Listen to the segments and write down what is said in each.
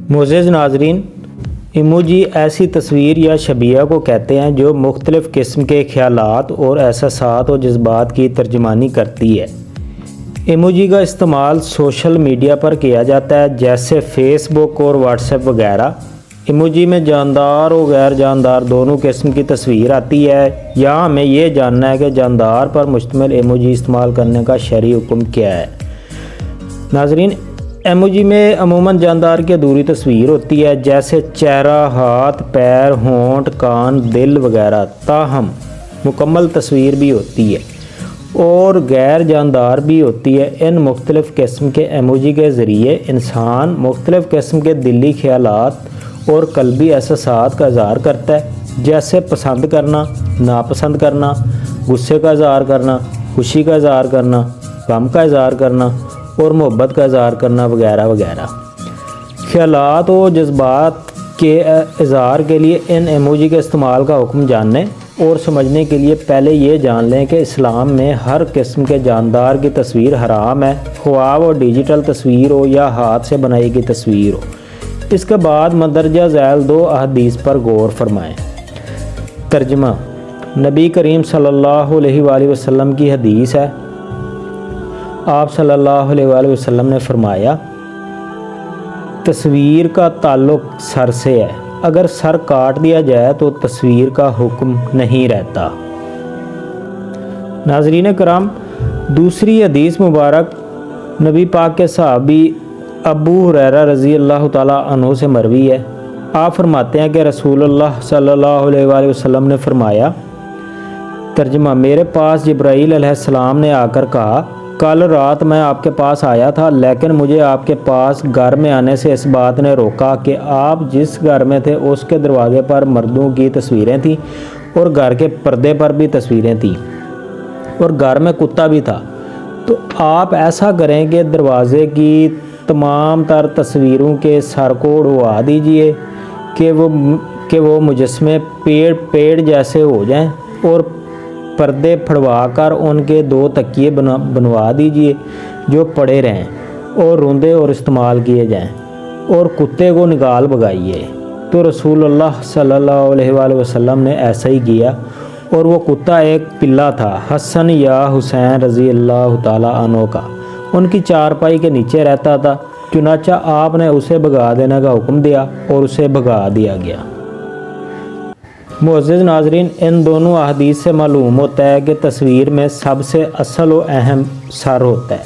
معزز ناظرین، ایموجی ایسی تصویر یا شبیہ کو کہتے ہیں جو مختلف قسم کے خیالات اور احساسات و جذبات کی ترجمانی کرتی ہے۔ ایموجی کا استعمال سوشل میڈیا پر کیا جاتا ہے، جیسے فیس بک اور واٹس ایپ وغیرہ۔ ایموجی میں جاندار و غیر جاندار دونوں قسم کی تصویر آتی ہے۔ یہاں ہمیں یہ جاننا ہے کہ جاندار پر مشتمل ایموجی استعمال کرنے کا شرعی حکم کیا ہے۔ ناظرین، ایموجی میں عموماً جاندار کی ادھوری تصویر ہوتی ہے، جیسے چہرہ، ہاتھ، پیر، ہونٹ، کان، دل وغیرہ، تاہم مکمل تصویر بھی ہوتی ہے اور غیر جاندار بھی ہوتی ہے۔ ان مختلف قسم کے ایموجی کے ذریعے انسان مختلف قسم کے دلی خیالات اور قلبی احساسات کا اظہار کرتا ہے، جیسے پسند کرنا، ناپسند کرنا، غصے کا اظہار کرنا، خوشی کا اظہار کرنا، غم کا اظہار کرنا اور محبت کا اظہار کرنا وغیرہ وغیرہ۔ خیالات و جذبات کے اظہار کے لیے ان ایموجی کے استعمال کا حکم جاننے اور سمجھنے کے لیے پہلے یہ جان لیں کہ اسلام میں ہر قسم کے جاندار کی تصویر حرام ہے، خواہ وہ ڈیجیٹل تصویر ہو یا ہاتھ سے بنائی گئی تصویر ہو۔ اس کے بعد مندرجہ ذیل 2 احادیث پر غور فرمائیں۔ ترجمہ: نبی کریم صلی اللہ علیہ وآلہ وسلم کی حدیث ہے۔ آپ صلی اللہ علیہ وآلہ وسلم نے فرمایا، تصویر کا تعلق سر سے ہے، اگر سر کاٹ دیا جائے تو تصویر کا حکم نہیں رہتا۔ ناظرین کرام، دوسری حدیث مبارک نبی پاک کے صحابی ابو ہریرہ رضی اللہ تعالیٰ عنہ سے مروی ہے۔ آپ فرماتے ہیں کہ رسول اللہ صلی اللہ علیہ وآلہ وسلم نے فرمایا، ترجمہ: میرے پاس جبرائیل علیہ السلام نے آ کر کہا، کل رات میں آپ کے پاس آیا تھا، لیکن مجھے آپ کے پاس گھر میں آنے سے اس بات نے روکا کہ آپ جس گھر میں تھے اس کے دروازے پر مردوں کی تصویریں تھیں اور گھر کے پردے پر بھی تصویریں تھیں اور گھر میں کتا بھی تھا، تو آپ ایسا کریں کہ دروازے کی تمام تر تصویروں کے سر کو اڑوا دیجئے کہ وہ مجسمے پیڑ جیسے ہو جائیں، اور پردے پھڑوا کر ان کے 2 تکیے بنوا دیجئے جو پڑے رہیں اور روندے اور استعمال کیے جائیں، اور کتے کو نکال بھگائیے۔ تو رسول اللہ صلی اللہ علیہ وآلہ وسلم نے ایسا ہی کیا، اور وہ کتا ایک پلہ تھا، حسن یا حسین رضی اللہ تعالیٰ عنہ کا، ان کی چارپائی کے نیچے رہتا تھا۔ چنانچہ آپ نے اسے بھگا دینے کا حکم دیا اور اسے بھگا دیا گیا۔ معزز ناظرین، ان دونوں احادیث سے معلوم ہوتا ہے کہ تصویر میں سب سے اصل و اہم سر ہوتا ہے۔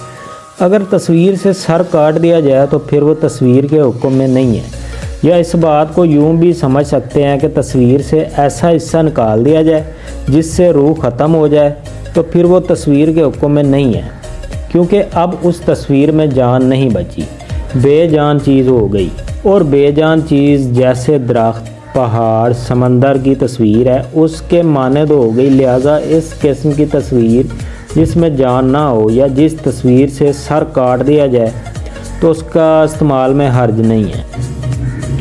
اگر تصویر سے سر کاٹ دیا جائے تو پھر وہ تصویر کے حکم میں نہیں ہے، یا اس بات کو یوں بھی سمجھ سکتے ہیں کہ تصویر سے ایسا حصہ نکال دیا جائے جس سے روح ختم ہو جائے، تو پھر وہ تصویر کے حکم میں نہیں ہے، کیونکہ اب اس تصویر میں جان نہیں بچی، بے جان چیز ہو گئی، اور بے جان چیز جیسے درخت، پہاڑ، سمندر کی تصویر ہے، اس کے مانند ہو گئی۔ لہٰذا اس قسم کی تصویر جس میں جان نہ ہو یا جس تصویر سے سر کاٹ دیا جائے تو اس کا استعمال میں حرج نہیں ہے،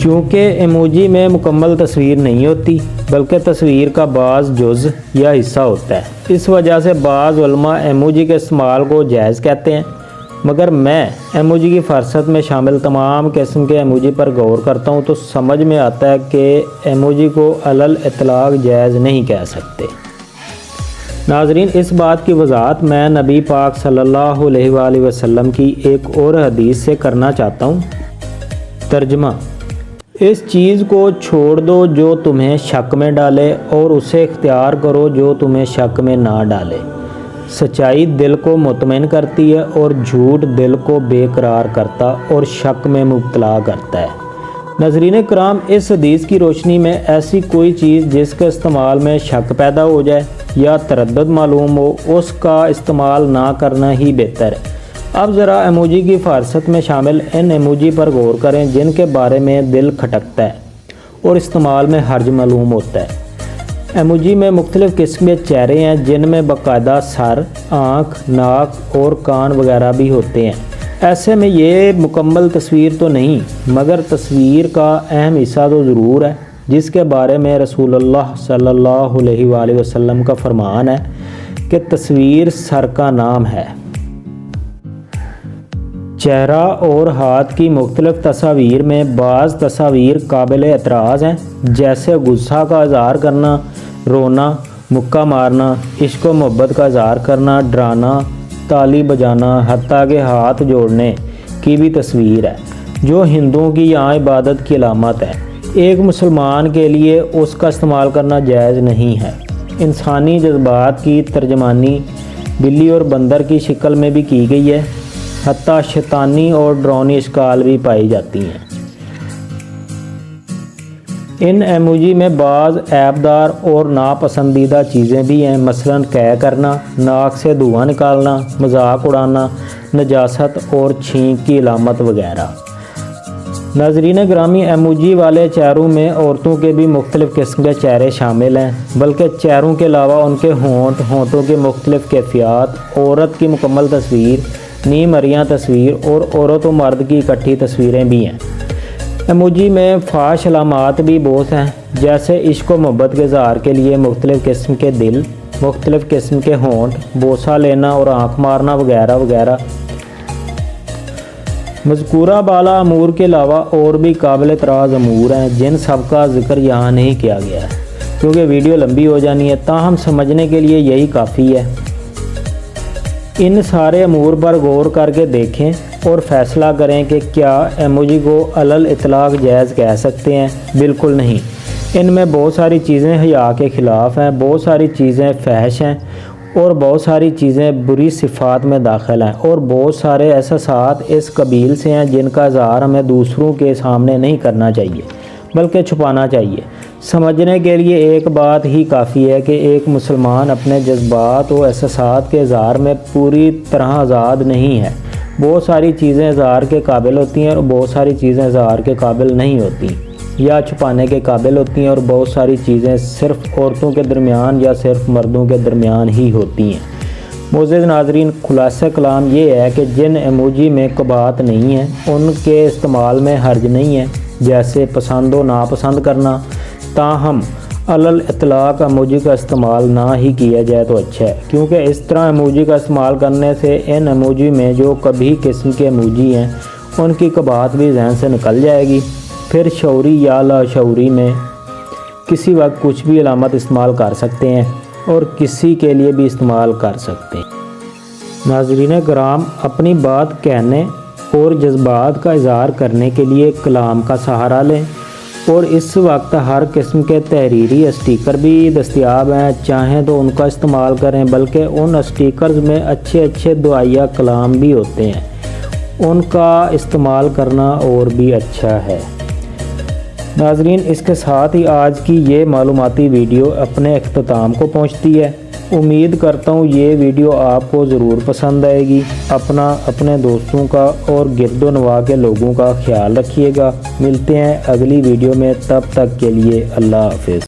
چونکہ ایموجی میں مکمل تصویر نہیں ہوتی بلکہ تصویر کا بعض جز یا حصہ ہوتا ہے۔ اس وجہ سے بعض علماء ایموجی کے استعمال کو جائز کہتے ہیں، مگر میں ایموجی کی فہرست میں شامل تمام قسم کے ایموجی پر غور کرتا ہوں تو سمجھ میں آتا ہے کہ ایموجی کو علل اطلاق جائز نہیں کہہ سکتے۔ ناظرین، اس بات کی وضاحت میں نبی پاک صلی اللہ علیہ وآلہ وسلم کی ایک اور حدیث سے کرنا چاہتا ہوں۔ ترجمہ: اس چیز کو چھوڑ دو جو تمہیں شک میں ڈالے، اور اسے اختیار کرو جو تمہیں شک میں نہ ڈالے۔ سچائی دل کو مطمئن کرتی ہے اور جھوٹ دل کو بے قرار کرتا اور شک میں مبتلا کرتا ہے۔ ناظرین کرام، اس حدیث کی روشنی میں ایسی کوئی چیز جس کے استعمال میں شک پیدا ہو جائے یا تردد معلوم ہو، اس کا استعمال نہ کرنا ہی بہتر ہے۔ اب ذرا ایموجی کی فہرست میں شامل ان ایموجی پر غور کریں جن کے بارے میں دل کھٹکتا ہے اور استعمال میں حرج معلوم ہوتا ہے۔ ایموجی میں مختلف قسم کے چہرے ہیں جن میں باقاعدہ سر، آنکھ، ناک اور کان وغیرہ بھی ہوتے ہیں۔ ایسے میں یہ مکمل تصویر تو نہیں، مگر تصویر کا اہم حصہ تو ضرور ہے، جس کے بارے میں رسول اللہ صلی اللہ علیہ وآلہ وسلم کا فرمان ہے کہ تصویر سر کا نام ہے۔ چہرہ اور ہاتھ کی مختلف تصاویر میں بعض تصاویر قابل اعتراض ہیں، جیسے غصہ کا اظہار کرنا، رونا، مکہ مارنا، عشق و محبت کا اظہار کرنا، ڈرانا، تالی بجانا، حتیٰ کہ ہاتھ جوڑنے کی بھی تصویر ہے، جو ہندوؤں کی یہاں عبادت کی علامت ہے۔ ایک مسلمان کے لیے اس کا استعمال کرنا جائز نہیں ہے۔ انسانی جذبات کی ترجمانی بلی اور بندر کی شکل میں بھی کی گئی ہے، حتیٰ شیطانی اور ڈراؤنی اشکال بھی پائی جاتی ہیں۔ ان ایموجی میں بعض عیبدار اور ناپسندیدہ چیزیں بھی ہیں، مثلاً قے کرنا، ناک سے دھواں نکالنا، مذاق اڑانا، نجاست اور چھینک کی علامت وغیرہ۔ ناظرین گرامی، ایموجی والے چہروں میں عورتوں کے بھی مختلف قسم کے چہرے شامل ہیں، بلکہ چہروں کے علاوہ ان کے ہونٹوں کے مختلف کیفیات، عورت کی مکمل تصویر، نیم عریاں تصویر اور عورت و مرد کی اکٹھی تصویریں بھی ہیں۔ ایموجی میں فحش علامات بھی بہت ہیں، جیسے عشق و محبت کے اظہار کے لیے مختلف قسم کے دل، مختلف قسم کے ہونٹ، بوسہ لینا اور آنکھ مارنا وغیرہ وغیرہ۔ مذکورہ بالا امور کے علاوہ اور بھی قابل اعتراض امور ہیں، جن سب کا ذکر یہاں نہیں کیا گیا ہے کیونکہ ویڈیو لمبی ہو جانی ہے، تاہم سمجھنے کے لیے یہی کافی ہے۔ ان سارے امور پر غور کر کے دیکھیں اور فیصلہ کریں کہ کیا ایموجی کو علل اطلاق جائز کہہ سکتے ہیں۔ بالکل نہیں، ان میں بہت ساری چیزیں حیا کے خلاف ہیں، بہت ساری چیزیں فحش ہیں اور بہت ساری چیزیں بری صفات میں داخل ہیں، اور بہت سارے احساسات اس قبیل سے ہیں جن کا اظہار ہمیں دوسروں کے سامنے نہیں کرنا چاہیے بلکہ چھپانا چاہیے۔ سمجھنے کے لیے ایک بات ہی کافی ہے کہ ایک مسلمان اپنے جذبات و احساسات کے اظہار میں پوری طرح آزاد نہیں ہے۔ بہت ساری چیزیں اظہار کے قابل ہوتی ہیں اور بہت ساری چیزیں اظہار کے قابل نہیں ہوتی یا چھپانے کے قابل ہوتی ہیں، اور بہت ساری چیزیں صرف عورتوں کے درمیان یا صرف مردوں کے درمیان ہی ہوتی ہیں۔ معزز ناظرین، خلاصہ کلام یہ ہے کہ جن ایموجی میں قباحت نہیں ہے ان کے استعمال میں حرج نہیں ہے، جیسے پسند و ناپسند کرنا، تاہم علل اطلاق ایموجی کا استعمال نہ ہی کیا جائے تو اچھا ہے، کیونکہ اس طرح ایموجی کا استعمال کرنے سے ان ایموجی میں جو کبھی قسم کے ایموجی ہیں ان کی قباحت بھی ذہن سے نکل جائے گی، پھر شعوری یا لاشعوری میں کسی وقت کچھ بھی علامت استعمال کر سکتے ہیں اور کسی کے لیے بھی استعمال کر سکتے ہیں۔ ناظرین کرام، اپنی بات کہنے اور جذبات کا اظہار کرنے کے لیے کلام کا سہارا لیں، اور اس وقت ہر قسم کے تحریری اسٹیکر بھی دستیاب ہیں، چاہیں تو ان کا استعمال کریں، بلکہ ان اسٹیکرز میں اچھے اچھے دعائیہ کلام بھی ہوتے ہیں، ان کا استعمال کرنا اور بھی اچھا ہے۔ ناظرین، اس کے ساتھ ہی آج کی یہ معلوماتی ویڈیو اپنے اختتام کو پہنچتی ہے۔ امید کرتا ہوں یہ ویڈیو آپ کو ضرور پسند آئے گی۔ اپنے دوستوں کا اور گرد و نواح کے لوگوں کا خیال رکھیے گا۔ ملتے ہیں اگلی ویڈیو میں، تب تک کے لیے اللہ حافظ۔